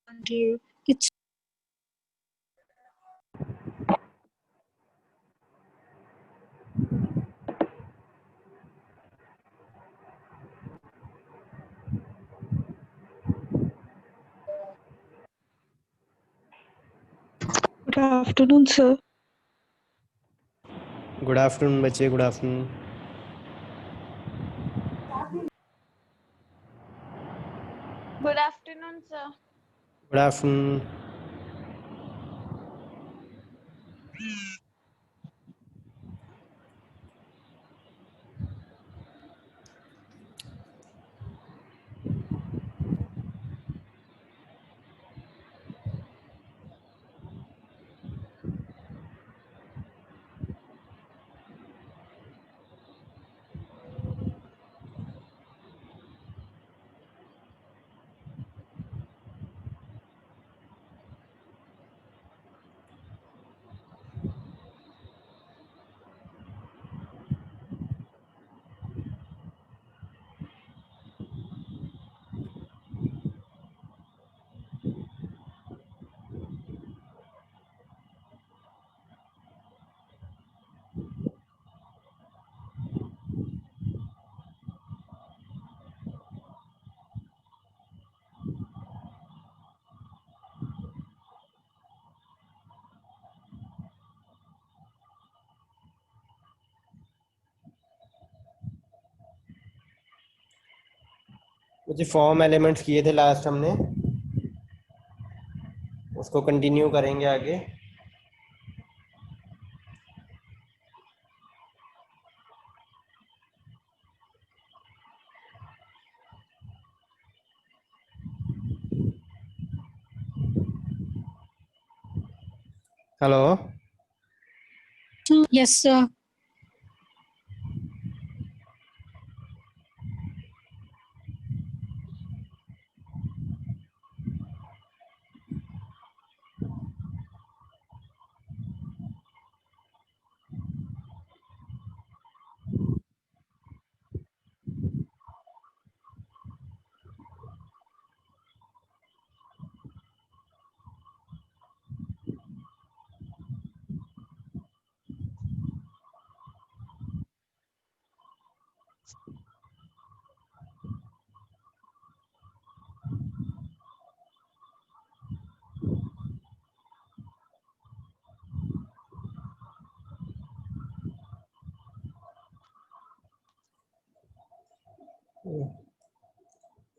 you. It's Good afternoon, sir. Good afternoon बच्चे, good afternoon. Good afternoon, sir. Good afternoon. मुझे form elements किए थे last हमने, उसको कंटिन्यू करेंगे आगे। Hello, Yes, sir.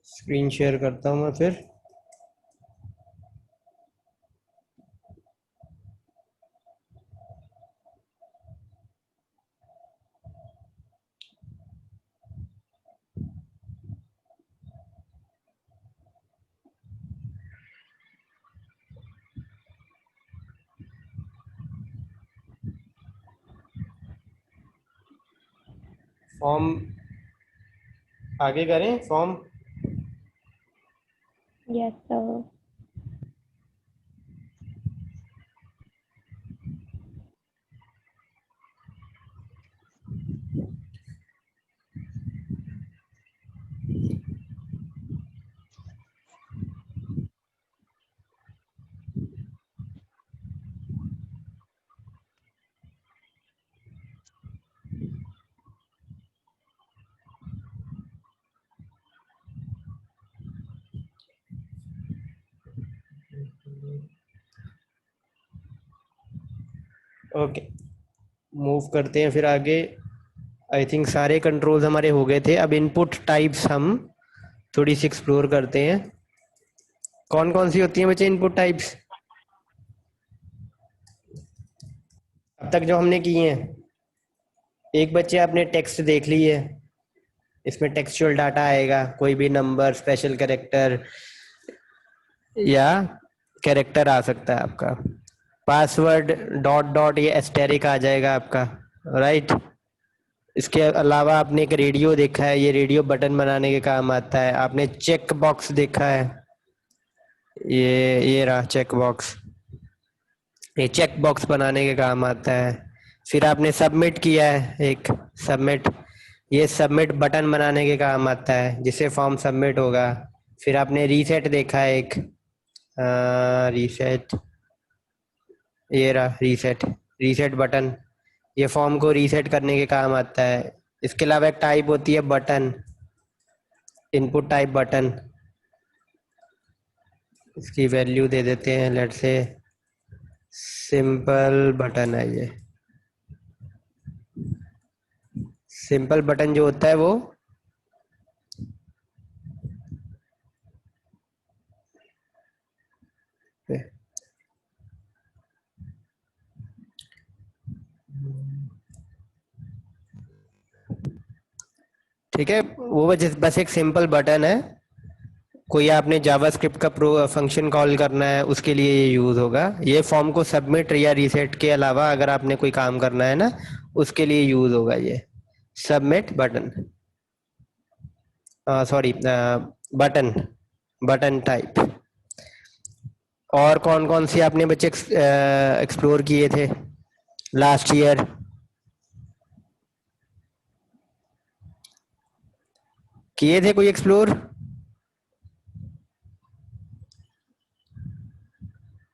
Screen share करता हूँ मैं फिर। फॉर्म आगे करें, form. Yes, sir. Okay, move करते हैं फिर आगे। आई थिंक सारे कंट्रोल्स हमारे हो गए थे। अब इनपुट टाइप्स हम थोड़ी सी एक्सप्लोर करते हैं। कौन कौन सी होती हैं बच्चे इनपुट टाइप्स अब तक जो हमने की हैं? एक बच्चे आपने टेक्स्ट देख ली है, इसमें टेक्सचुअल डाटा आएगा, कोई भी नंबर, स्पेशल कैरेक्टर या कैरेक्टर आ सकता है आपका। पासवर्ड डॉट डॉट ये एस्टेरिक आ जाएगा आपका, राइट। इसके अलावा आपने एक रेडियो देखा है, ये रेडियो बटन बनाने के काम आता है। आपने चेक बॉक्स देखा है, ये रहा चेक बॉक्स, ये चेक बॉक्स बनाने के काम आता है। फिर आपने सबमिट किया है, एक सबमिट, ये सबमिट बटन बनाने के काम आता है, जिससे फॉर्म सबमिट होगा। फिर आपने रीसेट देखा है एक, रीसेट, ये रहा रीसेट, रीसेट बटन, ये फॉर्म को रीसेट करने के काम आता है। इसके अलावा एक टाइप होती है बटन, इनपुट टाइप बटन, इसकी वैल्यू दे देते हैं, लेट से सिंपल बटन है ये। सिंपल बटन जो होता है वो ठीक है, वो बस एक सिंपल बटन है। कोई आपने जावास्क्रिप्ट का फंक्शन कॉल करना है उसके लिए ये यूज होगा। ये फॉर्म को सबमिट या रीसेट के अलावा अगर आपने कोई काम करना है ना उसके लिए यूज होगा ये submit button, sorry button, button type. और कौन कौन सी आपने बच्चे एक्सप्लोर किए थे लास्ट ईयर? किए थे कोई एक्सप्लोर?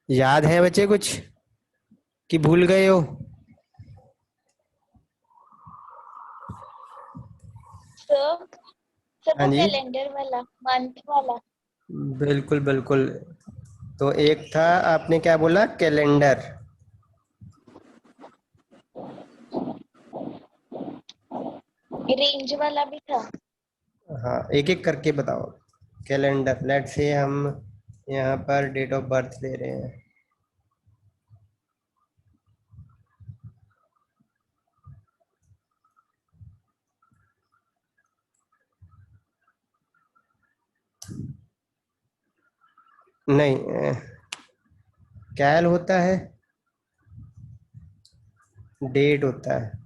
याद है बच्चे कुछ कि भूल गए हो? सर सर हाँ वो जी, कैलेंडर वाला, मंथ वाला। बिल्कुल बिल्कुल। तो एक था, आपने क्या बोला, कैलेंडर। रेंज वाला भी था। हाँ, एक एक करके बताओ। कैलेंडर, लेट से हम यहाँ पर डेट ऑफ बर्थ ले रहे हैं। नहीं, कैल होता है, डेट होता है।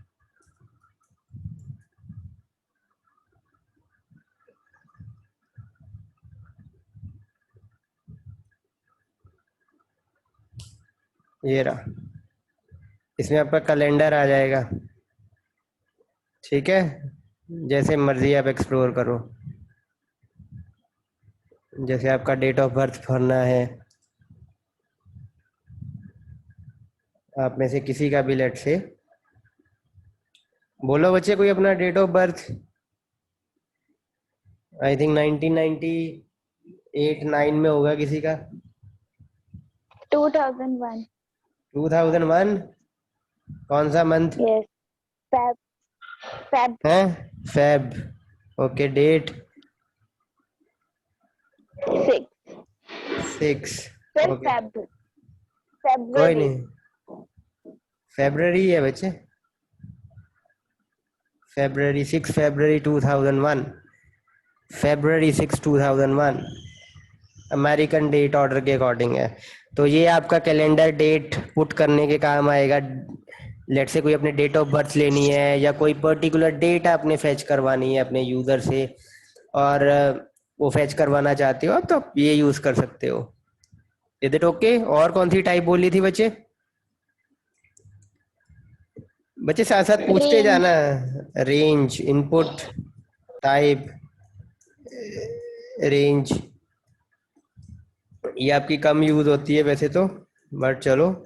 ये रहा, इसमें आपका कैलेंडर आ जाएगा। ठीक है, जैसे मर्जी आप एक्सप्लोर करो, जैसे आपका डेट ऑफ बर्थ भरना है, आप में से किसी का भी, लेट से बोलो बच्चे कोई अपना date of birth. I think 1998-9 में होगा किसी का। 2001। 2001? कौन सा मंथ यस, फेब फेब है? Feb. Okay, date 6। 6। Sir okay, कोई फेब्रुअरी। नहीं, फेब्रवरी है बच्चे, February 6, February 2001, February 6 2001 American date order के अकॉर्डिंग है। तो ये आपका कैलेंडर डेट पुट करने के काम आएगा। लेट से कोई अपने डेट ऑफ बर्थ लेनी है या कोई पर्टिकुलर डेट आपने फैच करवानी है अपने यूजर से, और वो फैच करवाना चाहते हो आप, तो आप ये यूज कर सकते हो। Is it okay? और कौन सी टाइप बोली थी बच्चे? बच्चे साथ साथ पूछते रेंज। जाना। रेंज, इनपुट टाइप, रेंज, ये आपकी कम यूज होती है वैसे तो, बट चलो।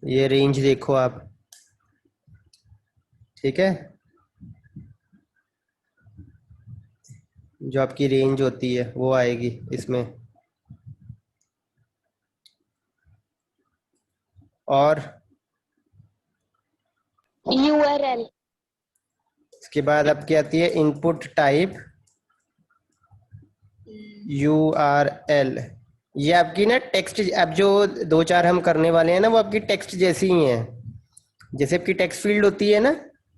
ये रेंज देखो आप, ठीक है, जो आपकी रेंज होती है वो आएगी इसमें। और यूआरएल। इसके बाद आपकी आती है इनपुट टाइप, URL। ये आपकी ना टेक्स्ट, अब जो दो चार हम करने वाले हैं ना वो आपकी टेक्स्ट जैसी ही हैं। जैसे आपकी टेक्स्ट फील्ड होती है ना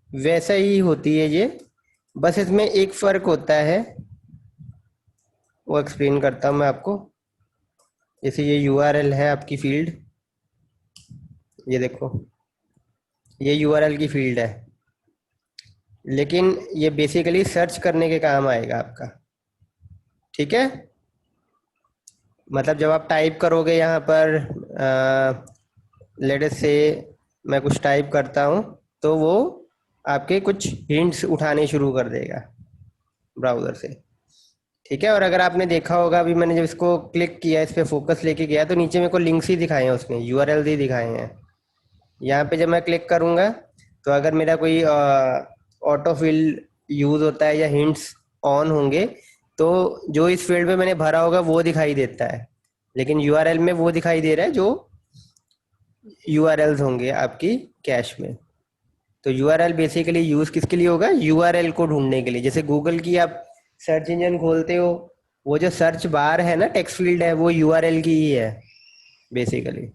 वैसा ही होती है ये, बस इसमें एक फर्क होता है, वो एक्सप्लेन करता हूँ मैं आपको। जैसे ये URL है आपकी फील्ड, ये देखो, ये URL की फील्ड है, लेकिन ये बेसिकली सर्च करने के काम आएगा आपका। ठीक है, मतलब जब आप टाइप करोगे यहाँ पर, लेट अस से मैं कुछ टाइप करता हूँ तो वो आपके कुछ हिंट्स उठाने शुरू कर देगा ब्राउज़र से। ठीक है, और अगर आपने देखा होगा अभी मैंने जब इसको क्लिक किया, इस पर फोकस लेके गया, तो नीचे मेरे को लिंक्स ही दिखाए हैं, उसने यूआरएल ही दिखाए हैं। यहाँ पे जब मैं क्लिक करूँगा तो अगर मेरा कोई ऑटो फिल यूज़ होता है या हिंट्स ऑन होंगे तो जो इस फील्ड में मैंने भरा होगा वो दिखाई देता है, लेकिन यूआरएल में वो दिखाई दे रहा है जो यूआरएल्स होंगे आपकी कैश में। तो यूआरएल बेसिकली यूज़ किसके लिए होगा? यूआरएल को ढूंढने के लिए। जैसे गूगल की आप सर्च इंजन खोलते हो, वो जो सर्च बार है ना, टेक्स्ट फील्ड है, वो यूआरएल की ही है बेसिकली।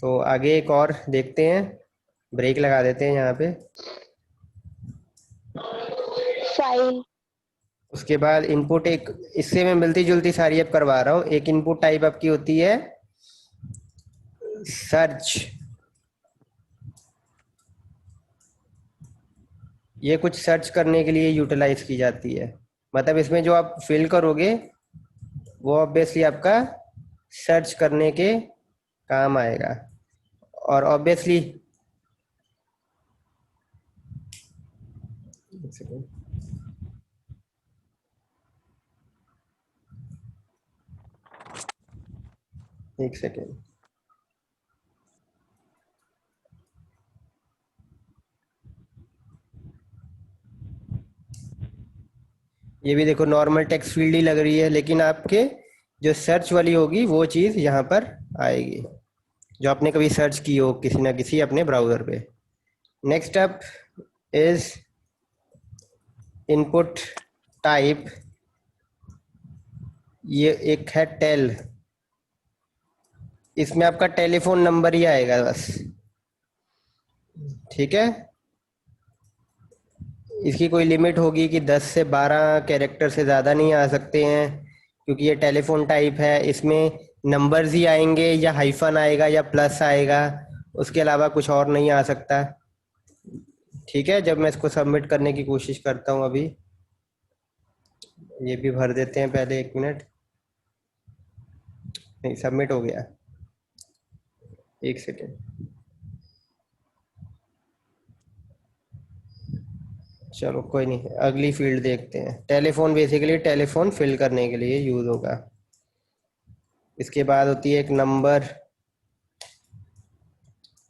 तो आगे एक और देखते हैं, ब्रेक लगा देते हैं यहाँ पे। फाइल, उसके बाद इनपुट, एक इससे मैं मिलती जुलती सारी अब करवा रहा हूँ। एक इनपुट टाइप आपकी होती है सर्च। ये कुछ सर्च करने के लिए यूटिलाइज की जाती है, मतलब इसमें जो आप फिल करोगे वो ऑब्वियसली आपका सर्च करने के काम आएगा। और ऑब्वियसली एक सेकेंड, ये भी देखो नॉर्मल टेक्स्ट फील्ड ही लग रही है, लेकिन आपके जो सर्च वाली होगी वो चीज़ यहाँ पर आएगी, जो आपने कभी सर्च की हो किसी ना किसी अपने ब्राउज़र पे। Next up is input type. ये एक है टेल, इसमें आपका टेलीफोन नंबर ही आएगा बस। ठीक है, इसकी कोई लिमिट होगी कि 10 से 12 कैरेक्टर से ज़्यादा नहीं आ सकते हैं, क्योंकि ये टेलीफोन टाइप है। इसमें नंबर्स ही आएंगे या हाइफन आएगा या प्लस आएगा, उसके अलावा कुछ और नहीं आ सकता। ठीक है, जब मैं इसको सबमिट करने की कोशिश करता हूँ, अभी ये भी भर देते हैं पहले, 1 मिनट। नहीं, सबमिट हो गया, 1 सेकेंड। चलो कोई नहीं, अगली फील्ड देखते हैं। टेलीफोन बेसिकली टेलीफोन फिल करने के लिए यूज़ होगा। इसके बाद होती है एक नंबर,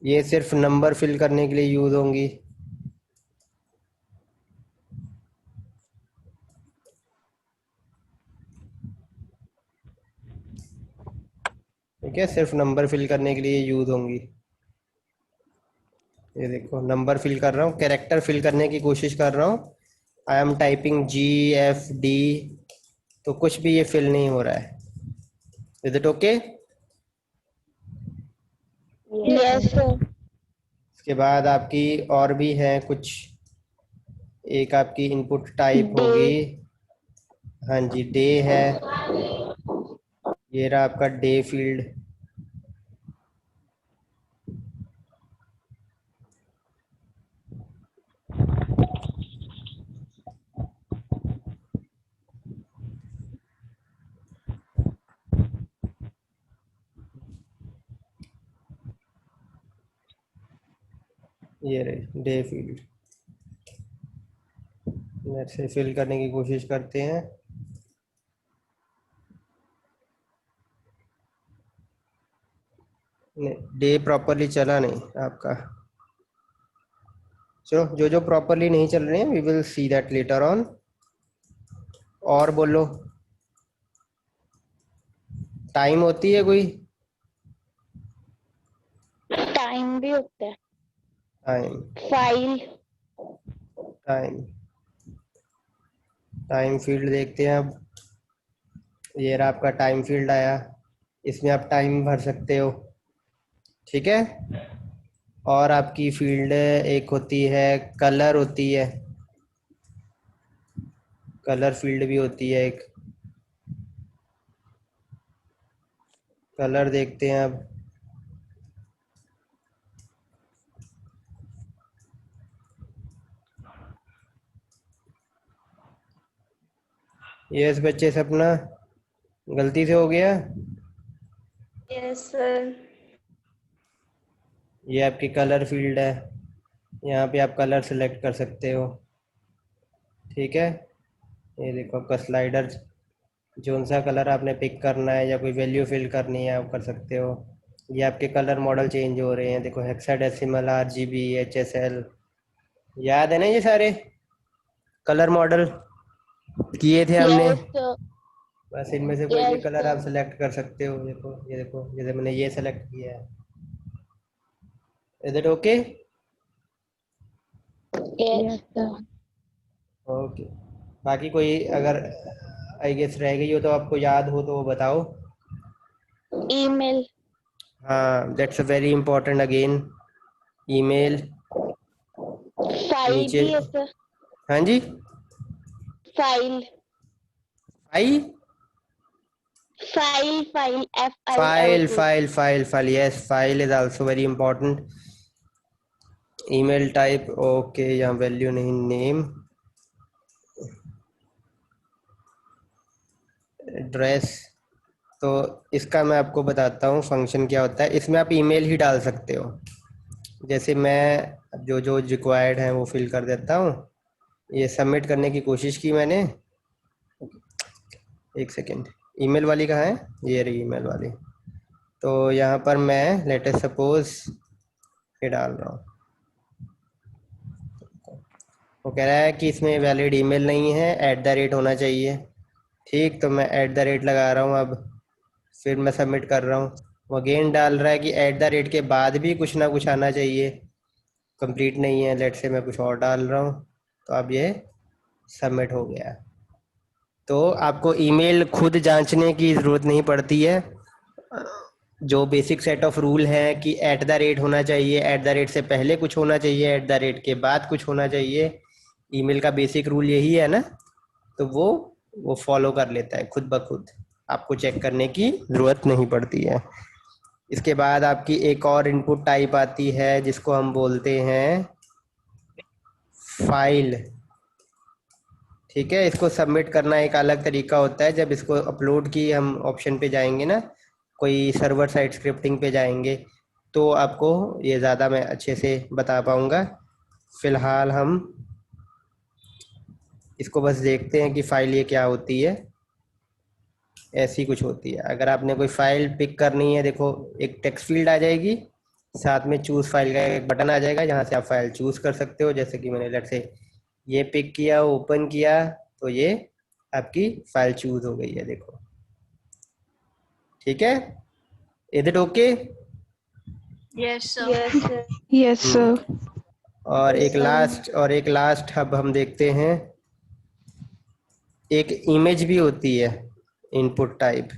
ये सिर्फ नंबर फिल करने के लिए यूज़ होंगी। ठीक है, सिर्फ नंबर फिल करने के लिए यूज़ होंगी। ये देखो नंबर फिल कर रहा हूँ, कैरेक्टर फिल करने की कोशिश कर रहा हूँ। आई एम टाइपिंग GFD, तो कुछ भी ये फिल नहीं हो रहा है। Is it okay? Yes sir, इसके बाद आपकी और भी है कुछ, एक आपकी इनपुट टाइप होगी, हाँ जी, डे है। ये रहा आपका डे फील्ड। ये रहे डे फील्ड, ऐसे फिल करने की कोशिश करते हैं। डे प्रॉपरली चला नहीं आपका। चलो, जो जो प्रॉपरली नहीं चल रहे हैं we will see that later on. और बोलो, टाइम होती है कोई? टाइम भी होता है, time, file, time, time field देखते हैं अब। ये रहा आपका टाइम फील्ड आया, इसमें आप टाइम भर सकते हो। ठीक है, और आपकी फील्ड एक होती है कलर होती है, कलर फील्ड भी होती है एक। कलर देखते हैं अब। यस बच्चे, सपना गलती से हो गया। Yes sir. ये आपकी कलर फील्ड है, यहाँ पे आप कलर सेलेक्ट कर सकते हो। ठीक है, ये देखो आपका स्लाइडर, जोन सा कलर आपने पिक करना है या कोई वैल्यू फिल करनी है आप कर सकते हो। ये आपके कलर मॉडल चेंज हो रहे हैं, देखो हेक्साडेसिमल, RGB, HSL, याद है ना ये सारे कलर मॉडल किए थे हमने। Yes, sir. बस इनमें से कोई भी Yes, कलर sir. आप सेलेक्ट कर सकते हो। देखो ये देखो, जैसे मैंने ये सेलेक्ट किया है। Is it okay? Yes, sir. Okay, बाकी कोई अगर आई गेस रह गई हो तो आपको याद हो तो वो बताओ। Email. हाँ, that's a very important again, email. File नीचे, भी है sir. हाँ जी, File. I, File. File. File FILE. File file file, yes, file is also very important. Email type, okay, यहाँ वैल्यू नहीं, नेम, एड्रेस। तो इसका मैं आपको बताता हूँ फंक्शन क्या होता है। इसमें आप ईमेल ही डाल सकते हो। जैसे मैं जो जो रिक्वायर्ड है वो फिल कर देता हूँ। ये सबमिट करने की कोशिश की मैंने, एक सेकेंड, ईमेल वाली कहाँ है, ये रही ईमेल वाली। तो यहाँ पर मैं लेटेस्ट सपोज ये डाल रहा हूँ, वो कह रहा है कि इसमें वैलिड ईमेल नहीं है, @ होना चाहिए। ठीक, तो मैं @ लगा रहा हूँ अब, फिर मैं सबमिट कर रहा हूँ। वो अगेन डाल रहा है कि @ के बाद भी कुछ ना कुछ आना चाहिए, कंप्लीट नहीं है, लेट से मैं कुछ और डाल रहा हूँ। तो अब ये सबमिट हो गया। तो आपको ईमेल खुद जांचने की ज़रूरत नहीं पड़ती है। जो बेसिक सेट ऑफ रूल है कि @ होना चाहिए, से पहले कुछ होना चाहिए, के बाद कुछ होना चाहिए, ईमेल का बेसिक रूल यही है ना, तो वो फॉलो कर लेता है खुद ब खुद, आपको चेक करने की ज़रूरत नहीं पड़ती है। इसके बाद आपकी एक और इनपुट टाइप आती है जिसको हम बोलते हैं फाइल। ठीक है, इसको सबमिट करना एक अलग तरीका होता है। जब इसको अपलोड की हम ऑप्शन पे जाएंगे ना, कोई सर्वर साइड स्क्रिप्टिंग पे जाएंगे, तो आपको ये ज़्यादा मैं अच्छे से बता पाऊँगा। फ़िलहाल हम इसको बस देखते हैं कि फ़ाइल ये क्या होती है। ऐसी कुछ होती है, अगर आपने कोई फ़ाइल पिक करनी है, देखो एक टेक्स्ट फील्ड आ जाएगी, साथ में चूज़ फाइल का एक बटन आ जाएगा जहाँ से आप फाइल चूज़ कर सकते हो। जैसे कि मैंने लेट से ये पिक किया, ओपन किया, तो ये आपकी फाइल चूज़ हो गई है, देखो। ठीक है, is it okay? Yes, sir. Yes, sir. Yes, sir. और एक लास्ट अब हम देखते हैं, एक इमेज भी होती है, इनपुट टाइप।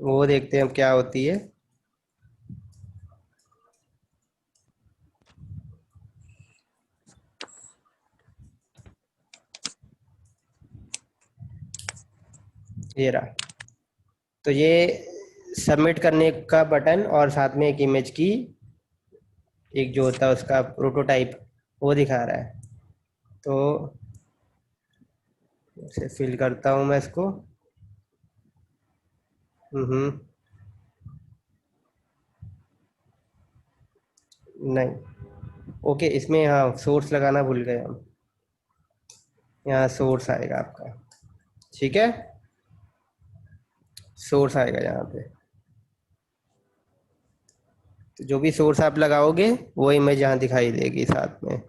वो देखते हैं अब क्या होती है। ये रहा, तो ये सबमिट करने का बटन और साथ में एक इमेज की, एक जो होता है उसका प्रोटोटाइप, वो दिखा रहा है। तो इसे फिल करता हूँ मैं इसको। नहीं, ओके, इसमें हाँ सोर्स लगाना भूल गए हम, यहाँ सोर्स आएगा आपका। ठीक है, सोर्स आएगा यहाँ पे, तो जो भी सोर्स आप लगाओगे वो इमेज यहाँ दिखाई देगी साथ में।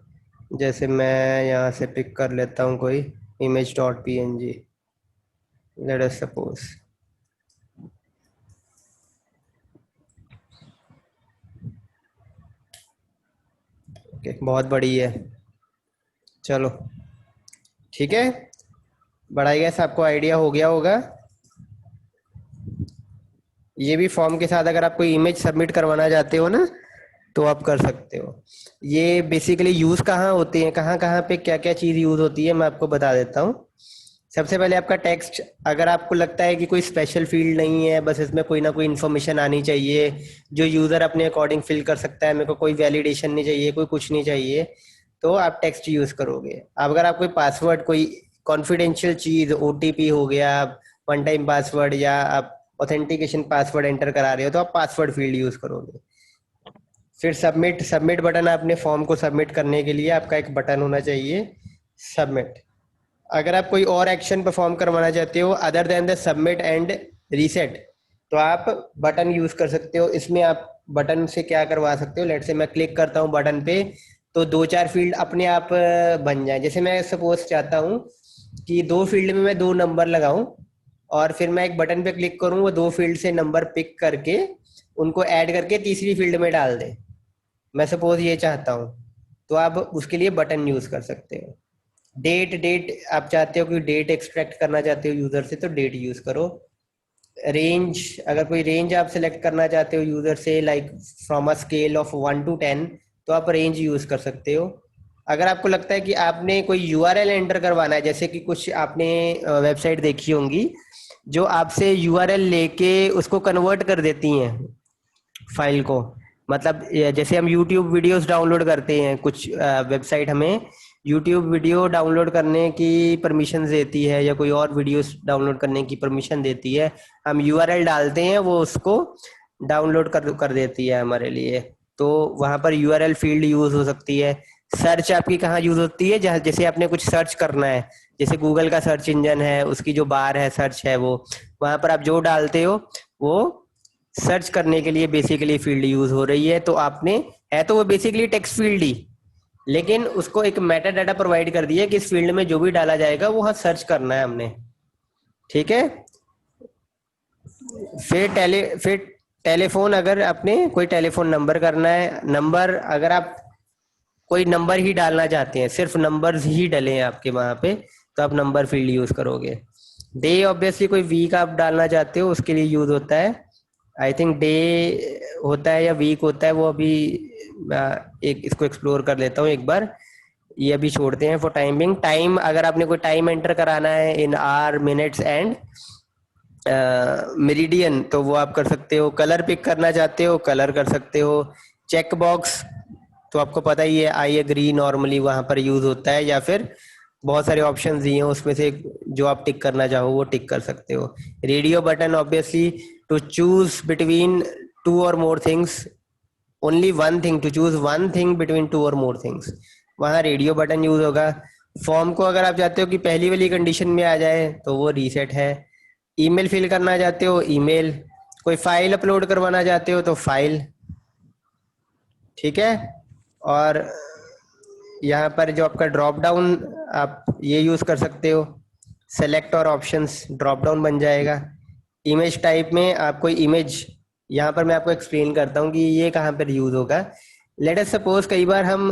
जैसे मैं यहाँ से पिक कर लेता हूँ कोई image.png, let us suppose. Okay, बहुत बड़ी है, चलो ठीक है, बढ़ाई गैस आपको आइडिया हो गया होगा। ये भी फॉर्म के साथ अगर आप कोई इमेज सबमिट करवाना चाहते हो ना, तो आप कर सकते हो। ये बेसिकली यूज़ कहाँ होते हैं, कहाँ कहाँ पे क्या क्या चीज़ यूज़ होती है, मैं आपको बता देता हूँ। सबसे पहले आपका टेक्स्ट, अगर आपको लगता है कि कोई स्पेशल फील्ड नहीं है, बस इसमें कोई ना कोई इन्फॉर्मेशन आनी चाहिए जो यूज़र अपने अकॉर्डिंग फिल कर सकता है, मेरे को कोई वैलिडेशन नहीं चाहिए, कोई कुछ नहीं चाहिए, तो आप टेक्स्ट यूज़ करोगे। अब अगर आप कोई पासवर्ड, कोई कॉन्फिडेंशियल चीज़, OTP हो गया, वन टाइम पासवर्ड, या आप ऑथेंटिकेशन पासवर्ड एंटर करा रहे हो तो आप पासवर्ड फील्ड यूज करोगे। फिर सबमिट बटन, आपने फॉर्म को सबमिट करने के लिए आपका एक बटन होना चाहिए सबमिट। अगर आप कोई और एक्शन परफॉर्म करवाना चाहते हो other than the submit and reset, तो आप बटन यूज कर सकते हो। इसमें आप बटन से क्या करवा सकते हो, लेट से मैं क्लिक करता हूँ बटन पे तो 2-4 फील्ड अपने आप बन जाए। जैसे मैं सपोज चाहता हूँ कि 2 फील्ड में मैं 2 नंबर लगाऊं और फिर मैं एक बटन पे क्लिक करूं, वो 2 फील्ड से नंबर पिक करके उनको ऐड करके तीसरी फील्ड में डाल दे, मैं सपोज ये चाहता हूँ, तो आप उसके लिए बटन यूज कर सकते हो। डेट आप चाहते हो कि डेट एक्सट्रैक्ट करना चाहते हो यूजर से तो डेट यूज करो। रेंज, अगर कोई रेंज आप सिलेक्ट करना चाहते हो यूजर से, like from a scale of 1 to 10, तो आप रेंज यूज कर सकते हो। अगर आपको लगता है कि आपने कोई यूआरएल एंटर करवाना है, जैसे कि कुछ आपने वेबसाइट देखी होंगी जो आपसे यूआरएल लेके उसको कन्वर्ट कर देती हैं फाइल को, मतलब जैसे हम यूट्यूब वीडियोस डाउनलोड करते हैं, कुछ वेबसाइट हमें यूट्यूब वीडियो डाउनलोड करने की परमिशन देती है या कोई और वीडियोस डाउनलोड करने की परमिशन देती है, हम यूआरएल डालते हैं वो उसको डाउनलोड कर देती है हमारे लिए, तो वहां पर यूआरएल फील्ड यूज हो सकती है। सर्च आपकी कहाँ यूज होती है, जहाँ जैसे आपने कुछ सर्च करना है, जैसे गूगल का सर्च इंजन है, उसकी जो बार है सर्च है, वो वहां पर आप जो डालते हो वो सर्च करने के लिए बेसिकली फील्ड यूज हो रही है। तो आपने, है तो वो बेसिकली टेक्स्ट फील्ड ही, लेकिन उसको एक मेटा डाटा प्रोवाइड कर दिया कि इस फील्ड में जो भी डाला जाएगा वो हाँ सर्च करना है हमने, ठीक है। फिर टेलीफोन, अगर आपने कोई टेलीफोन नंबर करना है, नंबर अगर आप कोई नंबर ही डालना चाहते हैं, सिर्फ नंबर्स ही डले हैं आपके वहां पे, तो आप नंबर फील्ड यूज करोगे। डे, ऑब्वियसली कोई वीक आप डालना चाहते हो उसके लिए यूज होता है, आई थिंक डे होता है या वीक होता है, वो अभी एक इसको एक्सप्लोर कर लेता हूँ एक बार, ये अभी छोड़ते हैं फॉर टाइमिंग। टाइम, अगर आपने कोई टाइम एंटर कराना है in hour, minutes and meridian, तो वो आप कर सकते हो। कलर पिक करना चाहते हो कलर कर सकते हो। चेक बॉक्स तो आपको पता ही है, आई एग्री नॉर्मली वहां पर यूज होता है, या फिर बहुत सारे ऑप्शंस दिए हैं उसमें से जो आप टिक करना चाहो वो टिक कर सकते हो। Radio button, obviously to choose between 2 or more things, only one thing, to choose one thing between 2 or more things, वहाँ रेडियो बटन यूज होगा। फॉर्म को अगर आप चाहते हो कि पहली वाली कंडीशन में आ जाए तो वो रीसेट है। ईमेल फिल करना चाहते हो ईमेल, कोई फाइल अपलोड करवाना चाहते हो तो फाइल, ठीक है। और यहाँ पर जो आपका ड्रॉप डाउन, आप ये यूज कर सकते हो, सेलेक्ट और ऑप्शंस ड्रॉप डाउन बन जाएगा। इमेज टाइप में आप कोई इमेज, यहाँ पर मैं आपको एक्सप्लेन करता हूँ कि ये कहाँ पर यूज होगा। लेट अस सपोज कई बार हम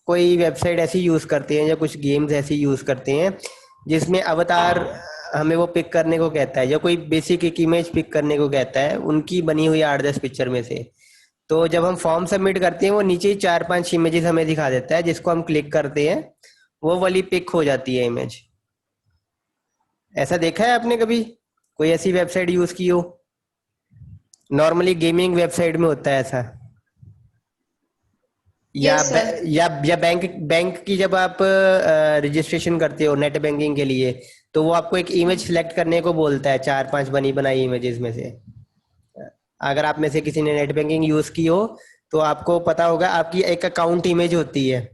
कोई वेबसाइट ऐसी यूज करते हैं या कुछ गेम्स ऐसी यूज करते हैं जिसमें अवतार हमें वो पिक करने को कहता है, या कोई बेसिक एक इमेज पिक करने को कहता है उनकी बनी हुई 8-10 पिक्चर में से, तो जब हम फॉर्म सबमिट करते हैं वो नीचे ही 4-5 इमेजेस हमें दिखा देता है, जिसको हम क्लिक करते हैं वो वाली पिक हो जाती है इमेज। ऐसा देखा है आपने कभी, कोई ऐसी वेबसाइट यूज की हो? नॉर्मली गेमिंग वेबसाइट में होता है ऐसा, या Yes, sir. या बैंक की जब आप रजिस्ट्रेशन करते हो नेट बैंकिंग के लिए, तो वो आपको एक इमेज सिलेक्ट करने को बोलता है 4-5 बनी बनाई इमेजेस में से। अगर आप में से किसी ने नेट बैंकिंग यूज की हो तो आपको पता होगा, आपकी एक अकाउंट इमेज होती है,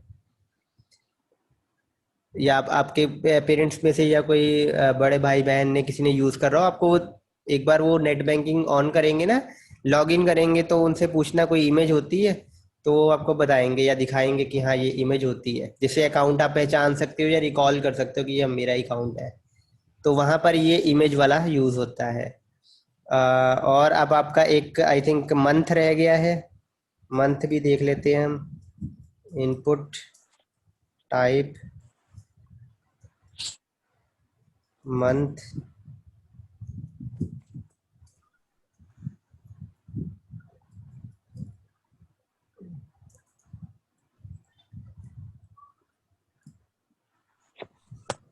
या आपके पेरेंट्स में से या कोई बड़े भाई बहन ने किसी ने यूज कर रहा हो, आपको एक बार वो नेट बैंकिंग ऑन करेंगे ना, लॉग इन करेंगे, तो उनसे पूछना कोई इमेज होती है, तो वो आपको बताएंगे या दिखाएंगे कि हाँ ये इमेज होती है, जिससे अकाउंट आप पहचान सकते हो या रिकॉल कर सकते हो कि ये मेरा अकाउंट है, तो वहां पर ये इमेज वाला यूज होता है। और अब आपका एक आई थिंक मंथ रह गया है, मंथ भी देख लेते हैं हम। इनपुट टाइप मंथ,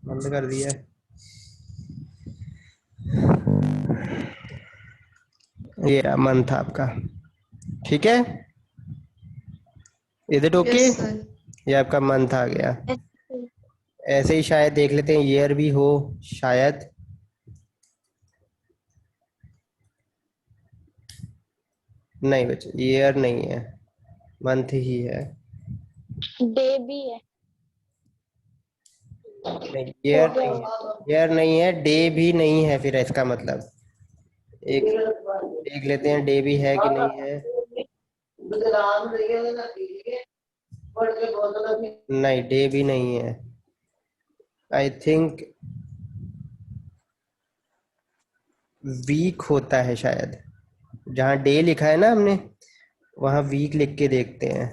बंद कर दिया है। ये मंथ आपका, ठीक है, is it okay? Yes, sir. ये आपका मंथ आ गया। ऐसे ही शायद देख लेते हैं ईयर भी हो शायद, नहीं बच्चे, ईयर नहीं है, मंथ ही है। डे भी है। नहीं, हो ईयर गया नहीं वो है, तो। ईयर नहीं है, डे भी नहीं है। फिर इसका मतलब एक देख लेते हैं, डे भी है कि नहीं है। नहीं, डे भी नहीं है। आई थिंक वीक होता है शायद। जहाँ डे लिखा है ना हमने, वहाँ वीक लिख के देखते हैं।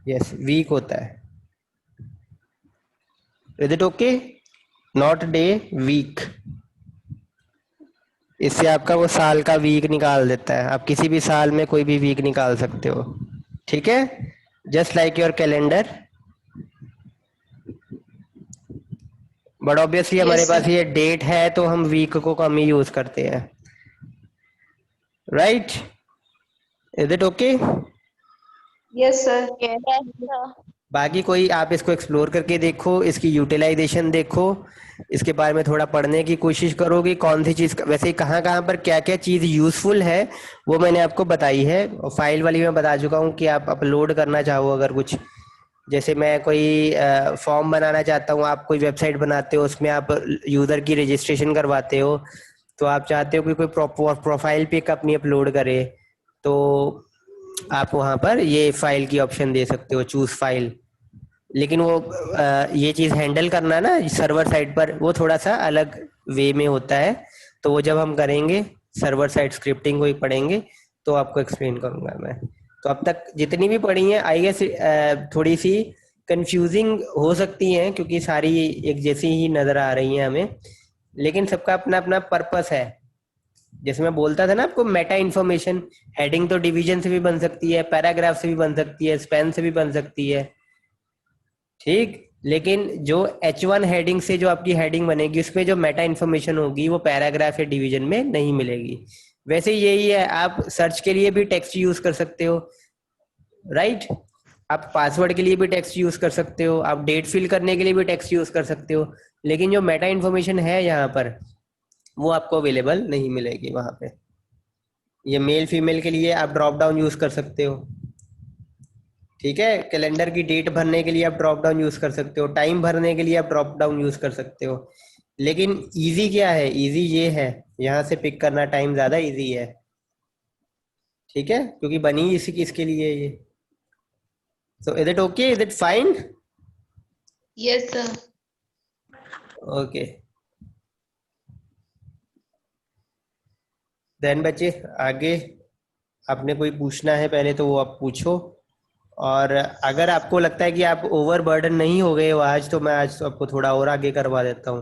यस, वीक होता है। Is it okay? Not day, week. इससे आपका वो साल का वीक निकाल देता है। आप किसी भी साल में कोई भी वीक निकाल सकते हो, ठीक है, just like your calendar. But obviously हमारे पास ये डेट है तो हम वीक को कम ही यूज करते हैं, right? Is it okay? Yes sir. Yes, sir. बाकी कोई आप इसको एक्सप्लोर करके देखो, इसकी यूटिलाइजेशन देखो, इसके बारे में थोड़ा पढ़ने की कोशिश करो कि कौन सी चीज़ वैसे कहाँ कहाँ पर क्या क्या चीज़ यूज़फुल है, वो मैंने आपको बताई है। और फाइल वाली मैं बता चुका हूँ कि आप अपलोड करना चाहो अगर कुछ, जैसे मैं कोई फॉर्म बनाना चाहता हूँ, आप कोई वेबसाइट बनाते हो, उसमें आप यूज़र की रजिस्ट्रेशन करवाते हो, तो आप चाहते हो कि कोई प्रोफाइल पिक अपनी अपलोड करे, तो आप वहाँ पर ये फाइल की ऑप्शन दे सकते हो, चूज फाइल। लेकिन वो ये चीज़ हैंडल करना ना सर्वर साइड पर, वो थोड़ा सा अलग वे में होता है। तो वो जब हम करेंगे सर्वर साइड स्क्रिप्टिंग को ही पढ़ेंगे तो आपको एक्सप्लेन करूंगा मैं। तो अब तक जितनी भी पढ़ी हैं आई गेस थोड़ी सी कंफ्यूजिंग हो सकती हैं क्योंकि सारी एक जैसी ही नज़र आ रही हैं हमें, लेकिन सबका अपना अपना पर्पस है। जैसे मैं बोलता था ना आपको, मेटा इन्फॉर्मेशन, हेडिंग तो डिवीजन से भी बन सकती है, पैराग्राफ से भी बन सकती है, स्पैन से भी बन सकती है, ठीक। लेकिन जो H1 हेडिंग से जो आपकी हेडिंग बनेगी उसमें जो मेटा इन्फॉर्मेशन होगी वो पैराग्राफ या डिवीजन में नहीं मिलेगी। वैसे यही है, आप सर्च के लिए भी टेक्स्ट यूज कर सकते हो, राइट? आप पासवर्ड के लिए भी टेक्स्ट यूज कर सकते हो, आप डेट फिल करने के लिए भी टेक्स्ट यूज कर सकते हो, लेकिन जो मेटा इन्फॉर्मेशन है यहाँ पर वो आपको अवेलेबल नहीं मिलेगी वहां पे। ये मेल फीमेल के लिए आप ड्रॉप डाउन यूज कर सकते हो, ठीक है। कैलेंडर की डेट भरने के लिए आप ड्रॉप डाउन यूज कर सकते हो, टाइम भरने के लिए आप ड्रॉप डाउन यूज कर सकते हो। लेकिन इजी क्या है? इजी ये है, यहाँ से पिक करना टाइम ज्यादा इजी है, ठीक है, क्योंकि बनी इसी की इसके लिए ये। So is it okay? Is it fine? Yes sir. Okay, then बच्चे आगे आपने कोई पूछना है पहले तो वो आप पूछो। और अगर आपको लगता है कि आप ओवर बर्डन नहीं हो गए हो आज, तो मैं आज तो आपको थोड़ा और आगे करवा देता हूँ।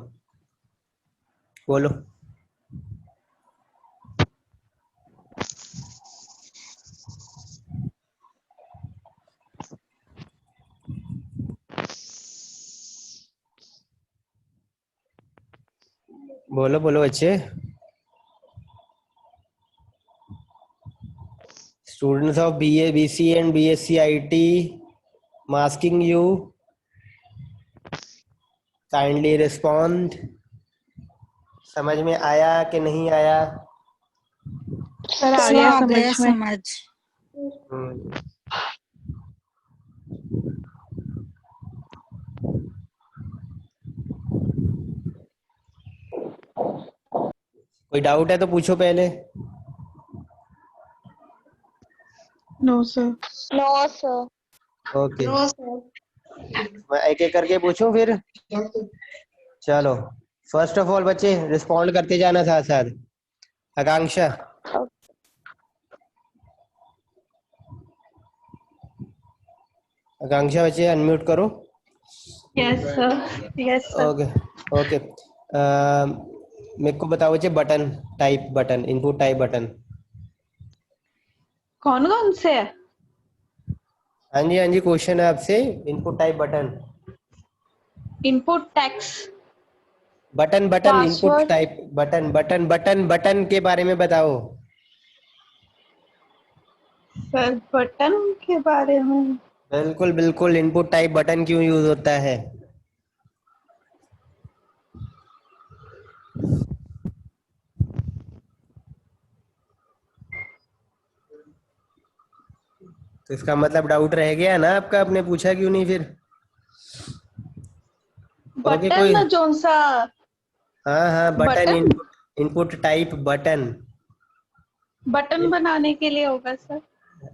बोलो। बोलो बोलो बच्चे। Students of BA, BC and BSc IT, I'm asking you, kindly respond. समझ में आया कि नहीं आया? सर आ गया समझ में। हम्म, कोई डाउट है तो पूछो पहले। No sir. No, sir. Okay, no sir. मैं एक एक करके पूछूं फिर। चलो, फर्स्ट ऑफ ऑल बच्चे रिस्पॉन्ड करते जाना साथ साथ। आकांक्षा, आकांक्षा बच्चे अनम्यूट करो। Yes sir. Yes sir. Okay okay, मेरे को बताओ बच्चे, button type, button input type button. कौन कौन से है? हाँ जी हाँ जी, क्वेश्चन है आपसे, input type button. Input tax, button button input password, type button button button button के बारे में बताओ। सर बटन के बारे में। बिल्कुल बिल्कुल, इनपुट टाइप बटन क्यों यूज होता है? तो इसका मतलब डाउट रह गया ना आपका, आपने पूछा क्यों नहीं फिर? ओके कोई, बटन जोन सा हाँ हाँ button, button input input type button. Button बनाने के लिए होगा सर।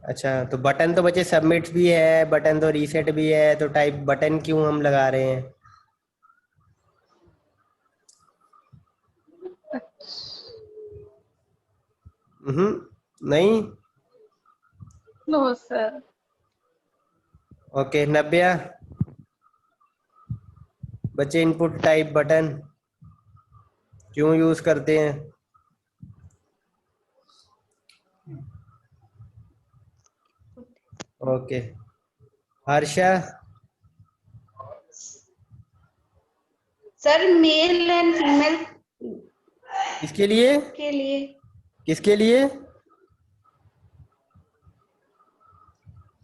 अच्छा तो बटन तो बच्चे सबमिट भी है, बटन तो रीसेट भी है, तो टाइप बटन क्यों हम लगा रहे हैं? नहीं। No sir. ओके नब्या, बच्चे इनपुट टाइप बटन क्यों यूज करते हैं? Okay Harsha, sir male and female किसके लिए? के लिए। किसके लिए?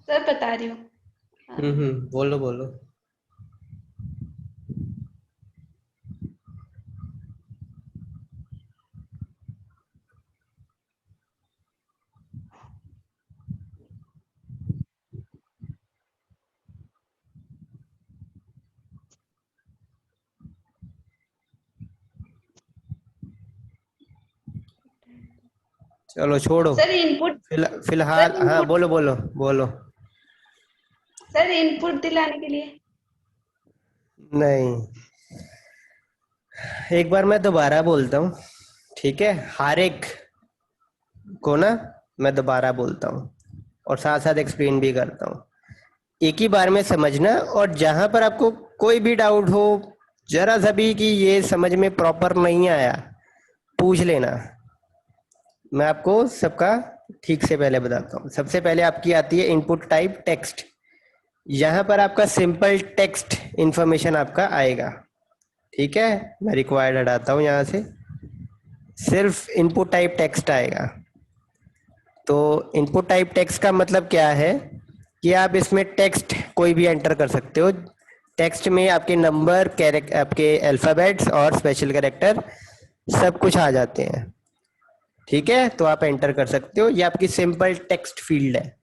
सर बता रही हूँ। बोलो बोलो। चलो छोड़ो, सर इनपुट फिलहाल सर हाँ इनपुट बोलो बोलो बोलो। सर इनपुट दिलाने के लिए। नहीं, एक बार मैं दोबारा बोलता हूँ, ठीक है? हर एक को ना मैं दोबारा बोलता हूँ और साथ साथ एक्सप्लेन भी करता हूँ, एक ही बार में समझना, और जहां पर आपको कोई भी डाउट हो, जरा सा भी कि ये समझ में प्रॉपर नहीं आया, पूछ लेना। मैं आपको सबका ठीक से पहले बताता हूँ। सबसे पहले आपकी आती है इनपुट टाइप टेक्स्ट। यहाँ पर आपका सिंपल टेक्स्ट इंफॉर्मेशन आपका आएगा, ठीक है? मैं रिक्वायर्ड हटाता हूँ यहाँ से, सिर्फ इनपुट टाइप टेक्स्ट आएगा। तो इनपुट टाइप टेक्स्ट का मतलब क्या है कि आप इसमें टेक्स्ट कोई भी एंटर कर सकते हो। टेक्स्ट में आपके नंबर, कैरेक्टर, आपके अल्फ़ाबेट्स और स्पेशल कैरेक्टर सब कुछ आ जाते हैं, ठीक है? तो आप एंटर कर सकते हो, ये आपकी सिंपल टेक्स्ट फील्ड है।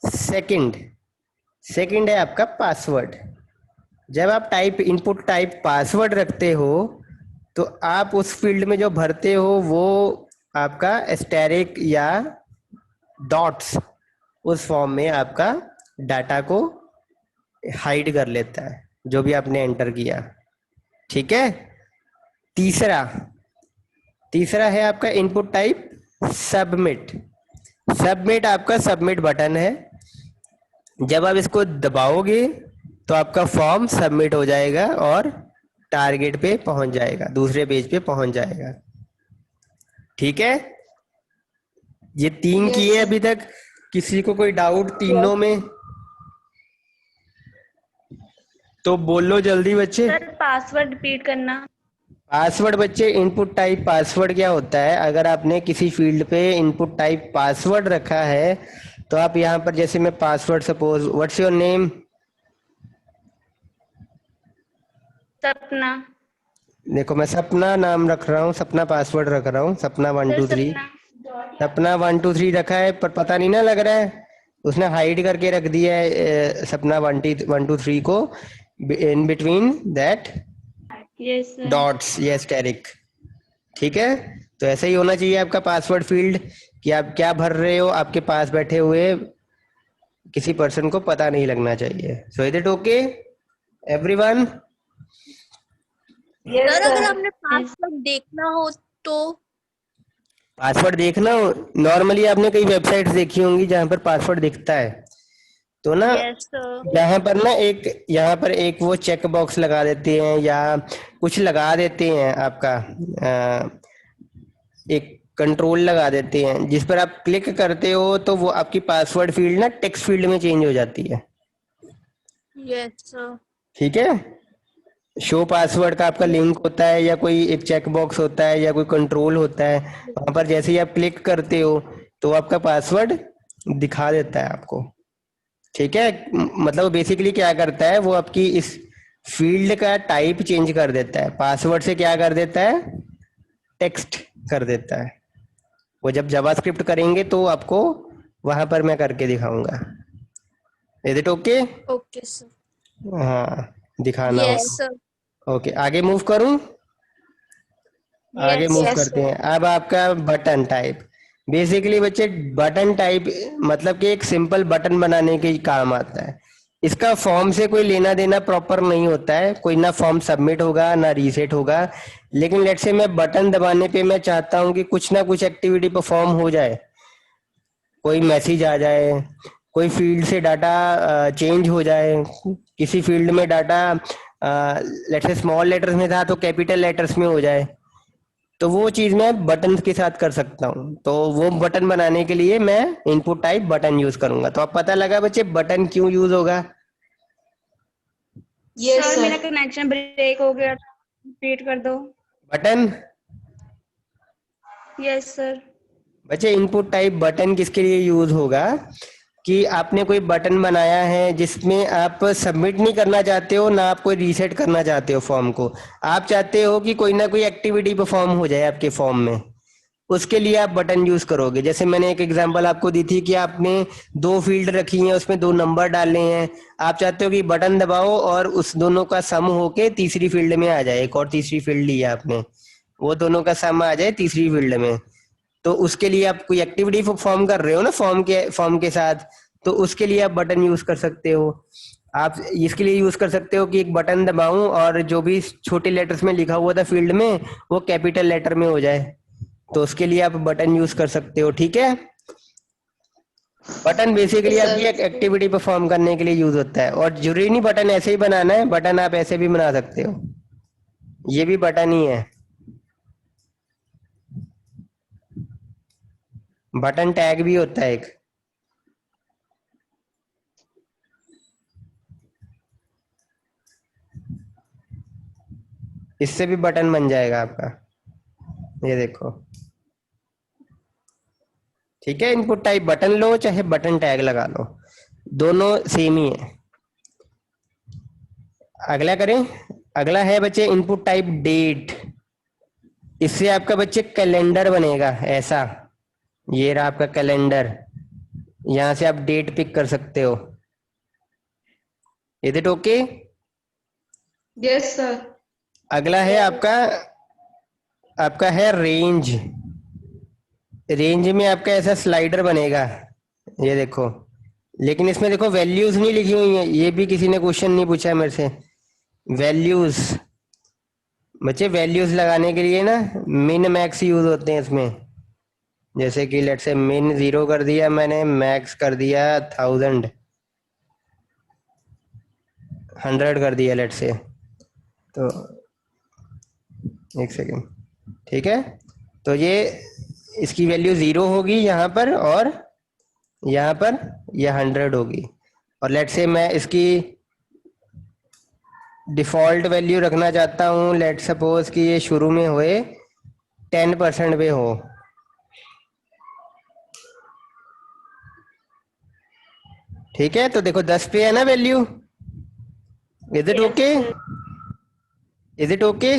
सेकंड सेकंड है आपका पासवर्ड। जब आप टाइप इनपुट टाइप पासवर्ड रखते हो तो आप उस फील्ड में जो भरते हो वो आपका एस्टेरिक या डॉट्स उस फॉर्म में आपका डाटा को हाइड कर लेता है, जो भी आपने एंटर किया, ठीक है? तीसरा तीसरा है आपका इनपुट टाइप सबमिट। सबमिट आपका सबमिट बटन है। जब आप इसको दबाओगे तो आपका फॉर्म सबमिट हो जाएगा और टारगेट पे पहुंच जाएगा, दूसरे पेज पे पहुंच जाएगा, ठीक है? ये तीन किए हैं अभी तक। किसी को कोई डाउट तीनों में? तो बोलो जल्दी बच्चे। सर पासवर्ड रिपीट करना। पासवर्ड बच्चे, इनपुट टाइप पासवर्ड क्या होता है? अगर आपने किसी फील्ड पे इनपुट टाइप पासवर्ड रखा है तो आप यहाँ पर, जैसे मैं password, suppose what's your name? सपना। देखो मैं सपना नाम रख रहा हूँ, सपना पासवर्ड रख रहा हूँ, सपना 123। सपना। सपना 123 रखा है, पर पता नहीं ना लग रहा है, उसने हाइड करके रख दिया है सपना 123 को in between that yes sir. Dots, yes Tariq, ठीक है? तो ऐसा ही होना चाहिए आपका पासवर्ड फील्ड, कि आप क्या भर रहे हो आपके पास बैठे हुए किसी पर्सन को पता नहीं लगना चाहिए। सो is it okay everyone? Sir अगर हमने पासवर्ड देखना हो तो? पासवर्ड देखना हो, नॉर्मली आपने कई वेबसाइट्स देखी होंगी जहां पर पासवर्ड दिखता है, तो ना यस सर। यहाँ पर ना यहाँ पर एक वो चेक बॉक्स लगा देते हैं या कुछ लगा देते हैं आपका, एक कंट्रोल लगा देते हैं जिस पर आप क्लिक करते हो तो वो आपकी पासवर्ड फील्ड ना टेक्स्ट फील्ड में चेंज हो जाती है, यस सर। ठीक है? शो पासवर्ड का आपका लिंक होता है या कोई एक चेक बॉक्स होता है या कोई कंट्रोल होता है, वहां पर जैसे ही आप क्लिक करते हो तो आपका पासवर्ड दिखा देता है आपको, ठीक है? मतलब बेसिकली क्या करता है, वो आपकी इस फील्ड का टाइप चेंज कर देता है, पासवर्ड से क्या कर देता है, टेक्स्ट कर देता है। वो जब जावास्क्रिप्ट करेंगे तो आपको वहां पर मैं करके दिखाऊंगा। Is it okay? Okay, sir. हाँ, दिखाना Yes, होगा। sir. ओके, आगे मूव करूं? आगे Yes, मूव yes, करते sir. हैं। अब आपका बटन टाइप, बेसिकली बच्चे बटन टाइप मतलब कि एक सिंपल बटन बनाने के ही काम आता है। इसका फॉर्म से कोई लेना देना प्रॉपर नहीं होता है, कोई ना फॉर्म सबमिट होगा ना रीसेट होगा। लेकिन लेट्स से मैं बटन दबाने पे मैं चाहता हूँ कि कुछ ना कुछ एक्टिविटी परफॉर्म हो जाए, कोई मैसेज आ जाए, कोई फील्ड से डाटा चेंज हो जाए, किसी फील्ड में data let's say small letters में था तो कैपिटल लेटर्स में हो जाए, तो वो चीज मैं बटन के साथ कर सकता हूँ। तो वो बटन बनाने के लिए मैं इनपुट टाइप बटन यूज करूंगा। तो अब पता लगा बच्चे बटन क्यों यूज होगा? सर मेरा कनेक्शन ब्रेक हो गया, रिपीट कर दो। Button yes sir. बच्चे इनपुट टाइप बटन किसके लिए यूज होगा कि आपने कोई बटन बनाया है जिसमें आप सबमिट नहीं करना चाहते हो ना आप कोई रीसेट करना चाहते हो फॉर्म को, आप चाहते हो कि कोई ना कोई एक्टिविटी परफॉर्म हो जाए आपके फॉर्म में, उसके लिए आप बटन यूज करोगे। जैसे मैंने एक एग्जांपल आपको दी थी कि आपने दो फील्ड रखी हैं, उसमें दो नंबर डालने हैं, आप चाहते हो कि बटन दबाओ और उस दोनों का सम होके तीसरी फील्ड में आ जाए। एक और तीसरी फील्ड ली है आपने, वो दोनों का सम आ जाए तीसरी फील्ड में, तो उसके लिए आप कोई एक्टिविटी फॉर्म कर रहे हो ना फॉर्म के साथ, तो उसके लिए आप बटन यूज कर सकते हो। आप इसके लिए यूज कर सकते हो कि एक बटन दबाऊं और जो भी छोटे लेटर्स में लिखा हुआ था फील्ड में वो कैपिटल लेटर में हो जाए, तो उसके लिए आप बटन यूज कर सकते हो। ठीक है, बटन बेसिकली आपकी एक एक्टिविटी परफॉर्म करने के लिए यूज होता है, और जरूरी नहीं बटन ऐसे ही बनाना है, बटन आप ऐसे भी बना सकते हो, ये भी बटन ही है। बटन टैग भी होता है एक, इससे भी बटन बन जाएगा आपका, ये देखो। ठीक है, इनपुट टाइप बटन लो चाहे बटन टैग लगा लो, दोनों सेम ही है। अगला करें, अगला है बच्चे इनपुट टाइप डेट। इससे आपका बच्चे कैलेंडर बनेगा ऐसा, ये रहा आपका कैलेंडर, यहां से आप डेट पिक कर सकते हो। Is it okay? Yes sir. अगला है आपका आपका है रेंज। रेंज में आपका ऐसा स्लाइडर बनेगा, ये देखो, लेकिन इसमें देखो वैल्यूज नहीं लिखी हुई है, ये भी किसी ने क्वेश्चन नहीं पूछा है मेरे से। वैल्यूज बच्चे, वैल्यूज लगाने के लिए ना मिन मैक्स यूज होते हैं इसमें। जैसे कि लेट से मिन 0 कर दिया मैंने, मैक्स कर दिया 1000, 100 कर दिया लेट से, तो एक सेकेंड। ठीक है, तो ये इसकी वैल्यू 0 होगी यहाँ पर, और यहाँ पर यह 100 होगी। और लेट से मैं इसकी डिफॉल्ट वैल्यू रखना चाहता हूँ, लेट सपोज कि ये शुरू में हुए 10% पे हो। ठीक है, तो देखो 10 पे है ना value. Is it okay? Is it okay?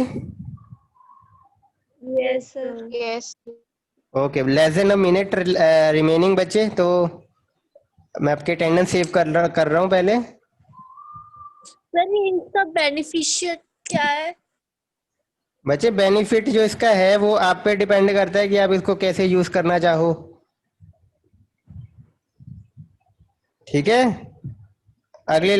Yes, sir. Yes. Okay, less than a minute remaining बच्चे, तो मैं आपके अटेंडेंस सेव कर रहा हूँ पहले। सर इनका बेनिफिशियल क्या है? बच्चे बेनिफिट जो इसका है वो आप पे डिपेंड करता है कि आप इसको कैसे यूज करना चाहो। ठीक है, अगले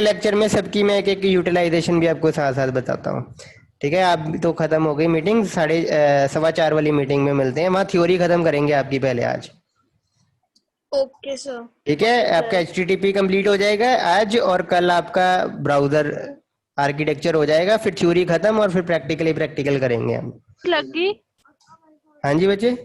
लेक्चर में सबकी मैं एक एक यूटिलाइजेशन भी आपको साथ साथ बताता हूँ। ठीक है, आप तो खत्म हो गई मीटिंग, 4:15 वाली मीटिंग में मिलते हैं, वहाँ थ्योरी खत्म करेंगे आपकी पहले आज। Okay, sir. ठीक है, आपका HTTP कंप्लीट हो जाएगा आज, और कल आपका ब्राउजर आर्किटेक्चर हो जाएगा, फिर थ्योरी खत्म और फिर प्रैक्टिकल करेंगे हम। लगी। हाँ जी बच्चे।